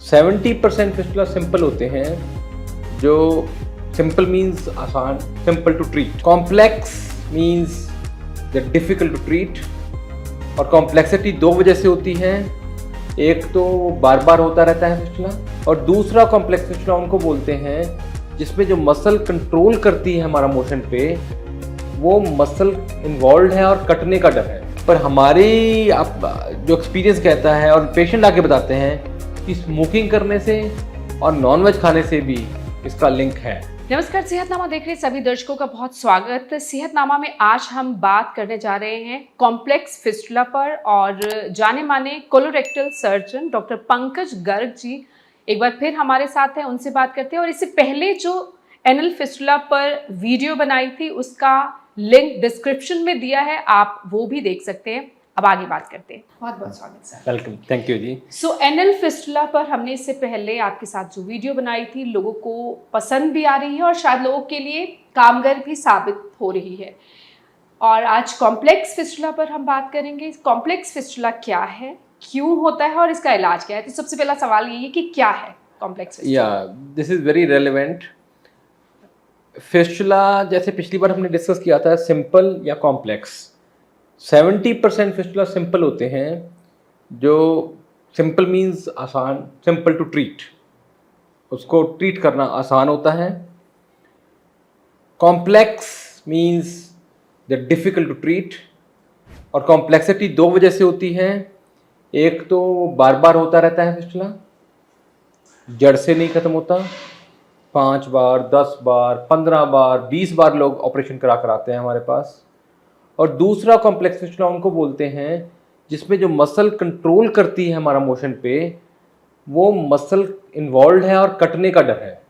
70% fistula simple होते हैं, जो सिंपल मीन्स आसान, simple to treat. Complex means the difficult to treat. और कॉम्प्लेक्सिटी दो वजह से होती है, एक तो बार बार होता रहता है फिस्टुला, और दूसरा कॉम्प्लेक्स फिस्टुला उनको बोलते हैं जिसमें जो मसल कंट्रोल करती है हमारा मोशन पे, वो मसल इन्वॉल्व है और कटने का डर है। पर हमारी जो एक्सपीरियंस कहता है और पेशेंट आके बताते हैं कि स्मोकिंग करने से और नॉनवेज खाने से भी इसका लिंक है। नमस्कार, सेहतनामा देख रहे सभी दर्शकों का बहुत स्वागत। सेहतनामा में आज हम बात करने जा रहे हैं कॉम्प्लेक्स फिस्टुला पर, और जाने माने colorectal surgeon doctor Pankaj Garg ji एक बार फिर हमारे साथ हैं, उनसे बात करते हैं। और इससे पहले जो एनल फिस्टुला पर वीडियो बनाई थी उसका लिंक डिस्क्रिप्शन में दिया है, आप वो भी देख सकते हैं। अब आगे बात करते हैं। बहुत बहुत स्वागत सर। वेलकम, थैंक यू जी। सो एनल फिस्टुला पर हमने इससे पहले आपके साथ जो वीडियो बनाई थी, लोगों को पसंद भी आ रही है और शायद लोगों के लिए कामगार भी साबित हो रही है। और आज कॉम्प्लेक्स फिस्टुला पर हम बात करेंगे। कॉम्प्लेक्स फिस्टुला क्या है, क्यों होता है और इसका इलाज क्या है? तो सबसे पहला सवाल ये है कि क्या है complex fistula? This is very relevant. Fistula जैसे पिछली बार हमने डिस्कस किया था, सिंपल या कॉम्प्लेक्स। 70% फिस्टुला सिंपल होते हैं, जो सिंपल मीन्स आसान, सिंपल टू ट्रीट, उसको ट्रीट करना आसान होता है। Complex means the difficult to treat. और कॉम्प्लेक्सिटी दो वजह से होती है, एक तो बार बार होता रहता है फिस्टुला, जड़ से नहीं खत्म होता। 5 बार, 10 बार, 15 बार, 20 बार लोग ऑपरेशन करा कर आते हैं हमारे पास। और दूसरा कॉम्प्लेक्स फिस्टुला उनको बोलते हैं जिसमें जो मसल कंट्रोल करती है हमारा मोशन पे, वो मसल इन्वॉल्व है और कटने का डर है।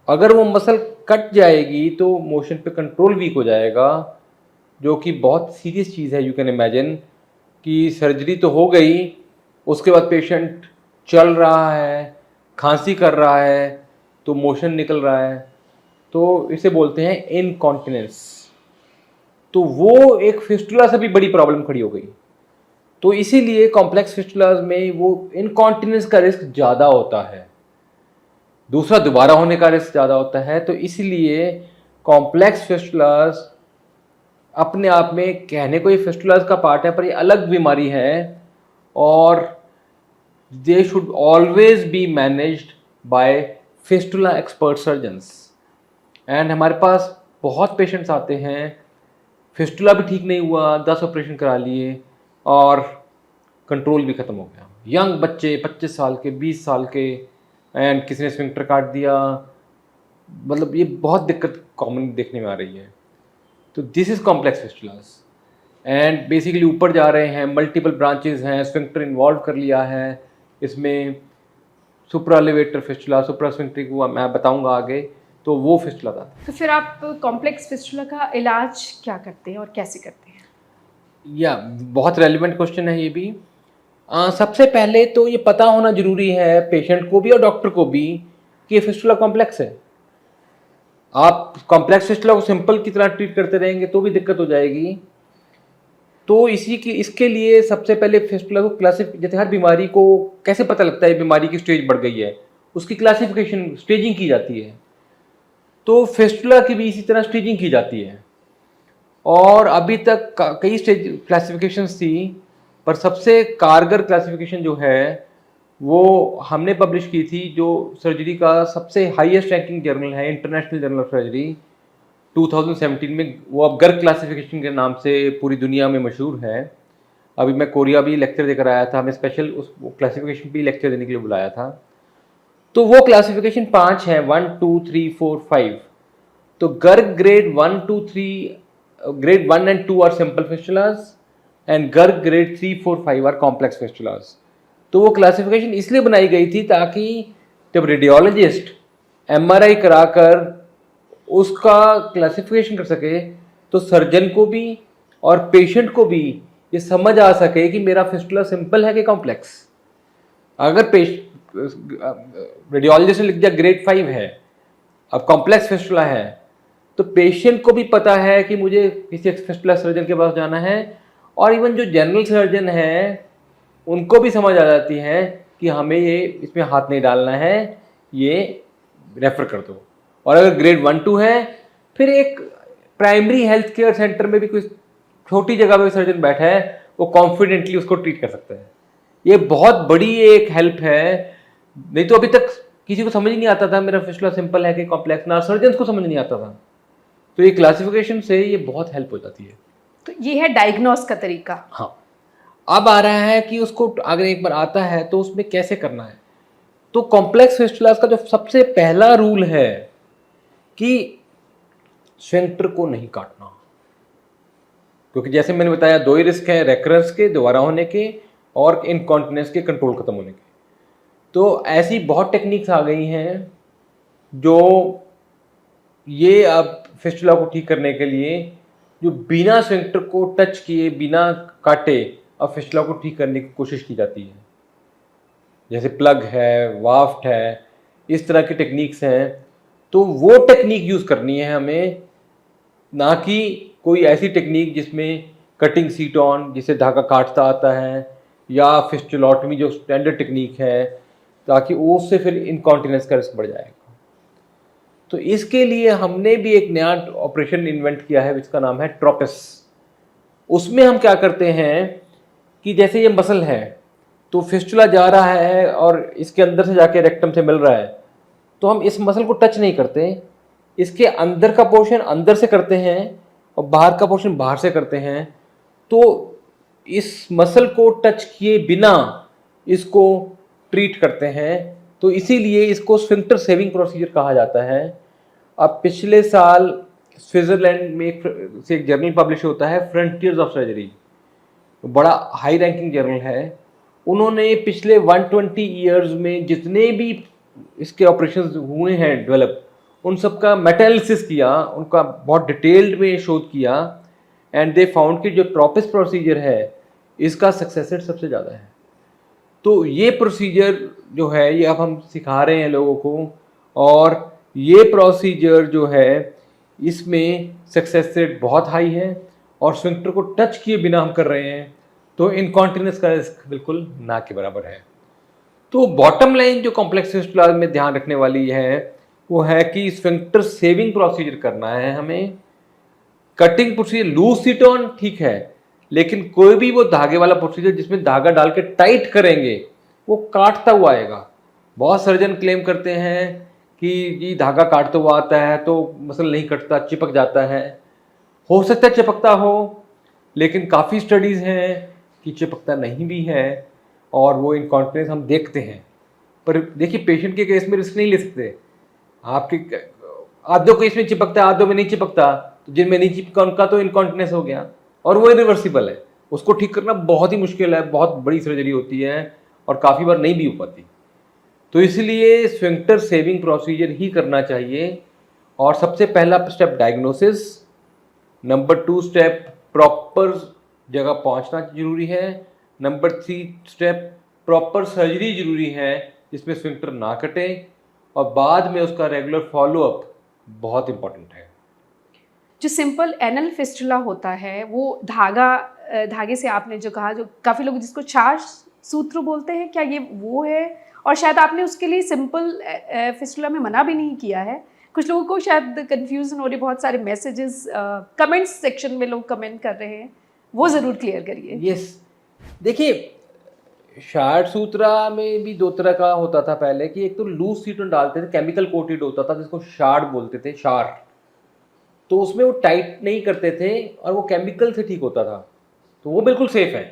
अगर वो मसल कट जाएगी तो मोशन पे कंट्रोल वीक हो जाएगा, जो कि बहुत सीरियस चीज़ है। यू कैन इमेजिन कि सर्जरी तो हो गई, उसके बाद पेशेंट चल रहा है, खांसी कर रहा है, तो मोशन निकल रहा है, तो इसे बोलते हैं इनकॉन्टिनेंस। तो वो एक फिस्टुला से भी बड़ी प्रॉब्लम खड़ी हो गई। तो इसीलिए कॉम्प्लेक्स फिस्टुलाज में वो इनकॉन्टिनेंस का रिस्क ज़्यादा होता है, दूसरा दोबारा होने का रिस्क ज़्यादा होता है। तो इसीलिए कॉम्प्लेक्स फिस्टुलाज अपने आप में, कहने को ये फिस्टुलाज का पार्ट है, पर ये अलग बीमारी है और they should always be managed by fistula expert surgeons. And हमारे पास बहुत पेशेंट्स आते हैं, फिस्टुला भी ठीक नहीं हुआ, 10 ऑपरेशन करा लिए और कंट्रोल भी ख़त्म हो गया। यंग बच्चे 25 साल के, 20 साल के, एंड किसी ने स्फिंक्टर काट दिया। मतलब ये बहुत दिक्कत कॉमन देखने में आ रही है। तो this is complex फिस्टुलास। And basically ऊपर जा रहे हैं, मल्टीपल ब्रांचेस हैं, स्फिंक्टर इन्वॉल्व कर लिया है इसमें। सुप्रालेवेटर फिस्टुला, सुप्रा स्फिंक्टरिक, वो मैं बताऊंगा आगे। तो वो फिस्टुला था। तो फिर आप कॉम्प्लेक्स फिस्टुला का इलाज क्या करते हैं और कैसे करते हैं? या बहुत रेलिवेंट क्वेश्चन है ये भी। सबसे पहले तो ये पता होना जरूरी है पेशेंट को भी और डॉक्टर को भी कि ये फिस्टुला कॉम्प्लेक्स है। आप कॉम्प्लेक्स फिस्टुला को सिंपल की तरह ट्रीट करते रहेंगे तो भी दिक्कत हो जाएगी। तो इसके लिए सबसे पहले फिस्टुला को जैसे हर बीमारी को कैसे पता लगता है बीमारी की स्टेज बढ़ गई है, उसकी क्लासिफिकेशन, स्टेजिंग की जाती है। तो फिस्टुला की भी इसी तरह स्टेजिंग की जाती है। और अभी तक कई स्टेज क्लासिफिकेशंस थी, पर सबसे कारगर क्लासिफिकेशन जो है वो हमने पब्लिश की थी, जो सर्जरी का सबसे हाईएस्ट रैंकिंग जर्नल है, इंटरनेशनल जर्नल ऑफ सर्जरी 2017 में। वो अब गर्ग क्लासिफिकेशन के नाम से पूरी दुनिया में मशहूर है। अभी मैं कोरिया भी लेक्चर देकर आया था, हमें स्पेशल उस क्लासिफिकेशन भी लेक्चर देने के लिए बुलाया था। तो वो क्लासिफिकेशन 5 है, 1, 2, 3, 4, 5। तो Garg grade 1, 2, 3, grade 1 and 2 are simple fistulas and Garg grade 3, 4, 5 are complex fistulas। तो वो क्लासिफिकेशन इसलिए बनाई गई थी ताकि जब रेडियोलॉजिस्ट एमआरआई कराकर उसका क्लासिफिकेशन कर सके, तो सर्जन को भी और पेशेंट को भी ये समझ आ सके कि मेरा फिस्टुला सिंपल है कि कॉम्प्लेक्स। अगर रेडियोलॉजिस्ट ने लिख दिया ग्रेड 5 है, अब कॉम्प्लेक्स फिस्टुला है, तो पेशेंट को भी पता है कि मुझे किसी फिस्टुला सर्जन के पास जाना है। और इवन जो जनरल सर्जन है उनको भी समझ आ जाती है कि हमें ये इसमें हाथ नहीं डालना है, ये रेफ़र कर दो। और अगर ग्रेड 1-2 है, फिर एक प्राइमरी हेल्थ केयर सेंटर में भी कोई छोटी जगह पे सर्जन बैठा है, वो कॉन्फिडेंटली उसको ट्रीट कर सकता है। ये बहुत बड़ी एक हेल्प है। नहीं तो अभी तक किसी को समझ ही नहीं आता था मेरा फिस्टुला सिंपल है कि कॉम्प्लेक्स, ना सर्जन को समझ नहीं आता था। तो ये क्लासिफिकेशन से ये बहुत हेल्प हो जाती है। तो ये है डायग्नोस का तरीका। हाँ, अब आ रहा है कि उसको अगर एक बार आता है तो उसमें कैसे करना है। तो कॉम्प्लेक्स फिस्टुलास का जो सबसे पहला रूल है कि स्फिंक्टर को नहीं काटना, क्योंकि जैसे मैंने बताया दो ही रिस्क है, रेकरेंस के, दोबारा होने के, और इनकॉन्टिनेंस के, कंट्रोल खत्म होने के। तो ऐसी बहुत टेक्निक्स आ गई हैं जो ये अब फिस्टुला को ठीक करने के लिए जो बिना स्फिंक्टर को टच किए, बिना काटे, अब फिस्टुला को ठीक करने की कोशिश की जाती है। जैसे प्लग है, वाफ्ट है, इस तरह की टेक्निक्स हैं। तो वो टेक्निक यूज़ करनी है हमें, ना कि कोई ऐसी टेक्निक जिसमें कटिंग सीट ऑन, जिसे धागा काटता आता है, या फिस्टुलॉटमी जो स्टैंडर्ड टेक्निक है, ताकि उससे फिर इनकॉन्टिनेंस का रिस्क बढ़ जाएगा। तो इसके लिए हमने भी एक नया ऑपरेशन इन्वेंट किया है जिसका नाम है ट्रोपिस। उसमें हम क्या करते हैं कि जैसे ये मसल है, तो फिस्टुला जा रहा है और इसके अंदर से जाके रेक्टम से मिल रहा है, तो हम इस मसल को टच नहीं करते, इसके अंदर का पोर्शन अंदर से करते हैं और बाहर का पोर्शन बाहर से करते हैं। तो इस मसल को टच किए बिना इसको ट्रीट करते हैं। तो इसीलिए इसको स्फिंक्टर सेविंग प्रोसीजर कहा जाता है। अब पिछले साल स्विट्जरलैंड में एक जर्नल पब्लिश होता है, फ्रंटियर्स ऑफ सर्जरी, बड़ा हाई रैंकिंग जर्नल है। उन्होंने पिछले 120 ईयर्स में जितने भी इसके ऑपरेशंस हुए हैं डेवलप, उन सब का मेटा एनालिसिस किया, उनका बहुत डिटेल्ड में शोध किया, एंड दे फाउंड कि जो ट्रोपिस प्रोसीजर है इसका सक्सेस रेट सबसे ज़्यादा है। तो ये प्रोसीजर जो है ये अब हम सिखा रहे हैं लोगों को, और ये प्रोसीजर जो है इसमें सक्सेस रेट बहुत हाई है, और स्फिंक्टर को टच किए बिना हम कर रहे हैं, तो इनकॉन्टिनेंस का रिस्क बिल्कुल ना के बराबर है। तो बॉटम लाइन जो कॉम्प्लेक्स फिस्टुला में ध्यान रखने वाली है वो है कि स्फिंक्टर सेविंग प्रोसीजर करना है हमें। Cutting procedure loose seton ठीक है, लेकिन कोई भी वो धागे वाला प्रोसीजर जिसमें धागा डाल के टाइट करेंगे वो काटता हुआ आएगा। बहुत सर्जन क्लेम करते हैं कि ये धागा काटता हुआ आता है तो मसल नहीं कटता, चिपक जाता है। हो सकता है चिपकता हो, लेकिन काफ़ी स्टडीज़ हैं कि चिपकता नहीं भी है, और वो इनकॉन्टिनेंस हम देखते हैं। पर देखिए पेशेंट के केस में रिस्क नहीं ले सकते। आपके आधों केस में चिपकता है, आधों में नहीं चिपकता, तो जिनमें नहीं चिपका उनका तो इनकॉन्टिनेंस हो गया, और वो इरिवर्सिबल है। उसको ठीक करना बहुत ही मुश्किल है, बहुत बड़ी सर्जरी होती है और काफ़ी बार नहीं भी हो पाती। तो इसलिए स्फिंक्टर सेविंग प्रोसीजर ही करना चाहिए। और सबसे पहला step diagnosis, number 2 step proper जगह पहुंचना जरूरी है, नंबर 3 स्टेप प्रॉपर सर्जरी जरूरी है जिसमें स्फिंक्टर ना कटे, और बाद में उसका रेगुलर फॉलोअप बहुत इंपॉर्टेंट है। जो सिंपल एनल फिस्टुला होता है वो धागे से आपने जो कहा, जो काफ़ी लोग जिसको 4 सूत्र बोलते हैं, क्या ये वो है? और शायद आपने उसके लिए सिंपल फिस्टुला में मना भी नहीं किया है। कुछ लोगों को शायद कन्फ्यूजन हो रही, बहुत सारे मैसेजेस कमेंट्स सेक्शन में लोग कमेंट कर रहे हैं, वो ज़रूर क्लियर करिए। यस, देखिए शार्ट सूत्रा में भी दो तरह का होता था पहले, कि एक तो लूज सीटोन डालते थे, केमिकल कोटेड होता था जिसको शार्ड बोलते थे, शार। तो उसमें वो टाइट नहीं करते थे और वो केमिकल से ठीक होता था, तो वो बिल्कुल सेफ है।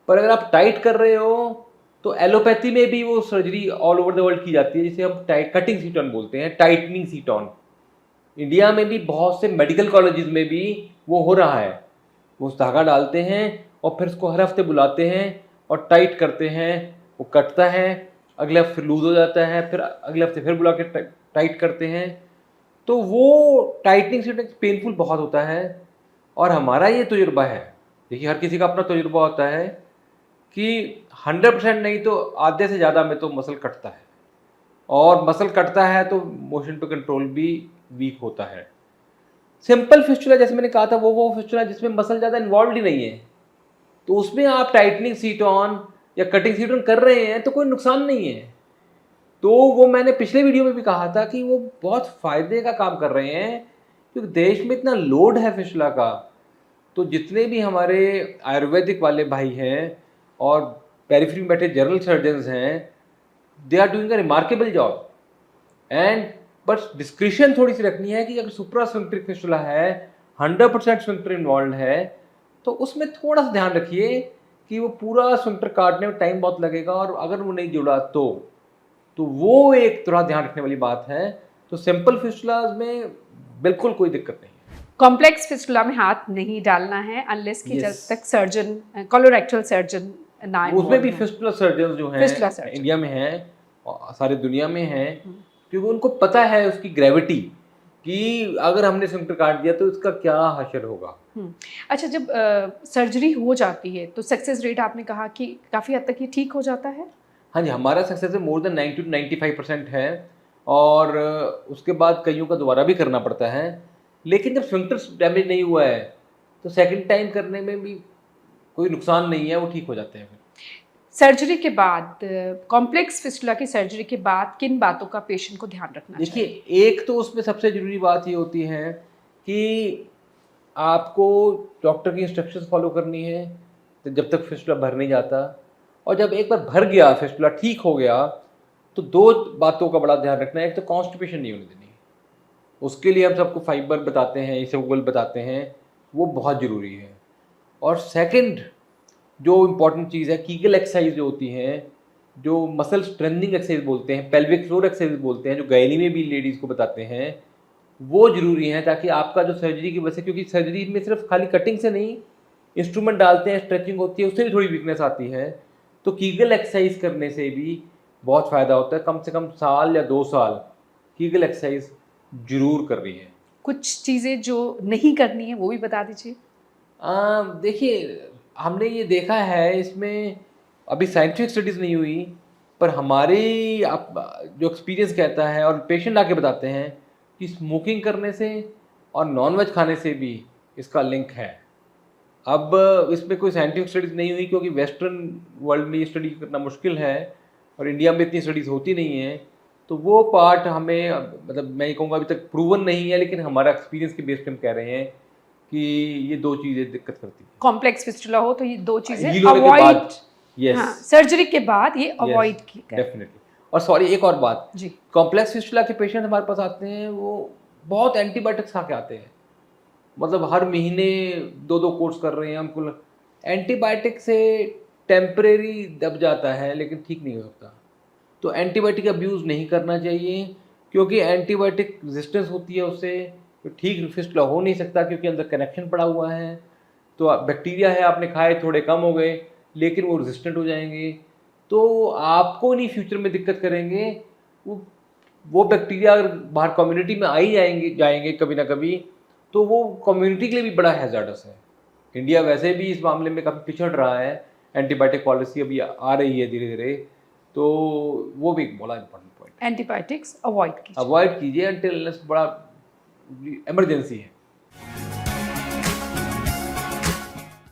पर अगर आप टाइट कर रहे हो तो एलोपैथी में भी वो surgery all over the world की जाती है, जिसे हम टाइट कटिंग सीटोन बोलते हैं, टाइटनिंग सीटोन। इंडिया में भी बहुत से मेडिकल कॉलेजेस में भी वो हो रहा है। वो उस धागा डालते हैं और फिर उसको हर हफ्ते बुलाते हैं और टाइट करते हैं, वो कटता है, अगले हफ्ते फिर लूज हो जाता है, फिर अगले हफ्ते फिर बुला के टाइट करते हैं। तो वो टाइटनिंग से पेनफुल बहुत होता है। और हमारा ये तजुर्बा है, देखिए हर किसी का अपना तजुर्बा होता है, कि 100% नहीं तो आधे से ज़्यादा में तो मसल कटता है, और मसल कटता है तो मोशन पे कंट्रोल भी वीक होता है। सिंपल फिस्टुला जैसे मैंने कहा था वो फिस्टुला जिसमें मसल ज़्यादा इन्वॉल्व ही नहीं है, तो उसमें आप टाइटनिंग सीट ऑन या कटिंग सीटन कर रहे हैं तो कोई नुकसान नहीं है। तो वो मैंने पिछले वीडियो में भी कहा था कि वो बहुत फ़ायदे का काम कर रहे हैं, क्योंकि देश में इतना लोड है फिस्टुला का। तो जितने भी हमारे आयुर्वेदिक वाले भाई हैं और पेरिफेरी में बैठे जनरल सर्जन्स हैं, they are doing a remarkable job. And बस डिस्क्रिशन थोड़ी सी रखनी है कि अगर सुप्रास्फिंक्टरिक फिस्टुला है, 100% स्फिंक्टर इन्वॉल्व है, तो उसमें थोड़ा सा ध्यान रखिए कि वो पूरा स्फिंक्टर काटने में टाइम बहुत लगेगा, और अगर वो नहीं जुड़ा तो वो एक थोड़ा ध्यान रखने वाली बात है। तो सिंपल फिस्टुलाज में बिल्कुल कोई दिक्कत नहीं है। कॉम्प्लेक्स फिस्टुला में हाथ नहीं डालना है अनलेस कि जब Yes. तक सर्जन कोलोरेक्टल सर्जन ना उसमें भी involve हो। फिस्टुला सर्जन जो फिस्टुला हैं सर्जन। इंडिया में हैं और सारी दुनिया में हैं, क्योंकि उनको पता है उसकी ग्रेविटी कि अगर हमने स्फिंक्टर काट दिया तो इसका क्या हशर होगा। अच्छा, जब सर्जरी हो जाती है तो सक्सेस रेट आपने कहा कि काफ़ी हद तक ये ठीक हो जाता है। हाँ जी, हमारा सक्सेस है मोर देन 90 to 95% है, और उसके बाद कईयों का दोबारा भी करना पड़ता है। लेकिन जब स्फिंक्टर डैमेज नहीं हुआ है तो सेकंड टाइम करने में भी कोई नुकसान नहीं है, वो ठीक हो जाते हैं फिर। सर्जरी के बाद, कॉम्प्लेक्स फिस्टुला की सर्जरी के बाद किन बातों का पेशेंट को ध्यान रखना देखिए, चाहिए? एक तो उसमें सबसे ज़रूरी बात ये होती है कि आपको डॉक्टर की इंस्ट्रक्शंस फॉलो करनी है, तो जब तक फिस्टुला भर नहीं जाता। और जब एक बार भर गया, फिस्टुला ठीक हो गया, तो 2 बातों का बड़ा ध्यान रखना है। एक तो कॉन्स्टिपेशन नहीं होने देनी। उसके लिए हम सबको फाइबर बताते हैं, इसबगोल बताते हैं, वो बहुत ज़रूरी है। और सेकंड जो इम्पोर्टेंट चीज़ है, कीगल एक्सरसाइज जो होती हैं, जो मसल स्ट्रेंथनिंग एक्सरसाइज बोलते हैं, पेल्विक फ्लोर एक्सरसाइज बोलते हैं, जो गायनी में भी लेडीज़ को बताते हैं, वो ज़रूरी है, ताकि आपका जो सर्जरी की वजह से, क्योंकि सर्जरी में सिर्फ खाली कटिंग से नहीं, इंस्ट्रूमेंट डालते हैं, स्ट्रेचिंग होती है, उससे भी थोड़ी वीकनेस आती है। तो कीगल एक्सरसाइज करने से भी बहुत फ़ायदा होता है। कम से कम साल या 2 साल कीगल एक्सरसाइज ज़रूर करनी है। कुछ चीज़ें जो नहीं करनी है वो भी बता दीजिए। देखिए, हमने ये देखा है, इसमें अभी साइंटिफिक स्टडीज़ नहीं हुई, पर हमारी आप जो एक्सपीरियंस कहता है और पेशेंट आके बताते हैं कि स्मोकिंग करने से और नॉन-वेज खाने से भी इसका लिंक है। अब इसमें कोई साइंटिफिक स्टडीज़ नहीं हुई, क्योंकि वेस्टर्न वर्ल्ड में ये स्टडी करना मुश्किल है और इंडिया में इतनी स्टडीज़ होती नहीं हैं। तो वो पार्ट हमें मतलब मैं ये कहूँगा अभी तक प्रूवन नहीं है, लेकिन हमारा एक्सपीरियंस के बेस पे हम कह रहे हैं कि ये 2 चीज़ें दिक्कत करती हैं। कॉम्प्लेक्स फिस्टुला हो तो ये 2 चीज़ें हील होने के अवॉइड। बाद, यस, हाँ, सर्जरी के बाद ये अवॉइड की करें। डेफिनेटली। और सॉरी, एक और बात, जी। कॉम्प्लेक्स फिस्टुला के पेशेंट हमारे पास आते हैं, वो बहुत एंटीबायोटिक्स खा के आते हैं। मतलब हर महीने 2-2 कोर्स कर रहे हैं। हमको एंटीबायोटिक से टेम्परेरी दब जाता है, लेकिन ठीक नहीं हो सकता। तो एंटीबायोटिक अब्यूज़ नहीं करना चाहिए, क्योंकि एंटीबायोटिक रेजिस्टेंस होती है उससे, तो ठीक फिस्टुला हो नहीं सकता, क्योंकि अंदर कनेक्शन पड़ा हुआ है। तो बैक्टीरिया है, आपने खाए, थोड़े कम हो गए, लेकिन वो रेजिस्टेंट हो जाएंगे, तो आपको नहीं फ्यूचर में दिक्कत करेंगे। वो बैक्टीरिया अगर बाहर कम्युनिटी में आ ही जाएंगे कभी ना कभी, तो वो कम्युनिटी के लिए भी बड़ा हैज़ार्डस है। इंडिया वैसे भी इस मामले में काफ़ी पिछड़ रहा है, एंटीबायोटिक पॉलिसी अभी आ रही है धीरे-धीरे, तो वो भी एक बड़ा इम्पोर्टेंट पॉइंट है। एंटीबायोटिक्स अवॉइड कीजिए। अवॉइड कीजिए अनटिल अनलेस बड़ा इमरजेंसी है।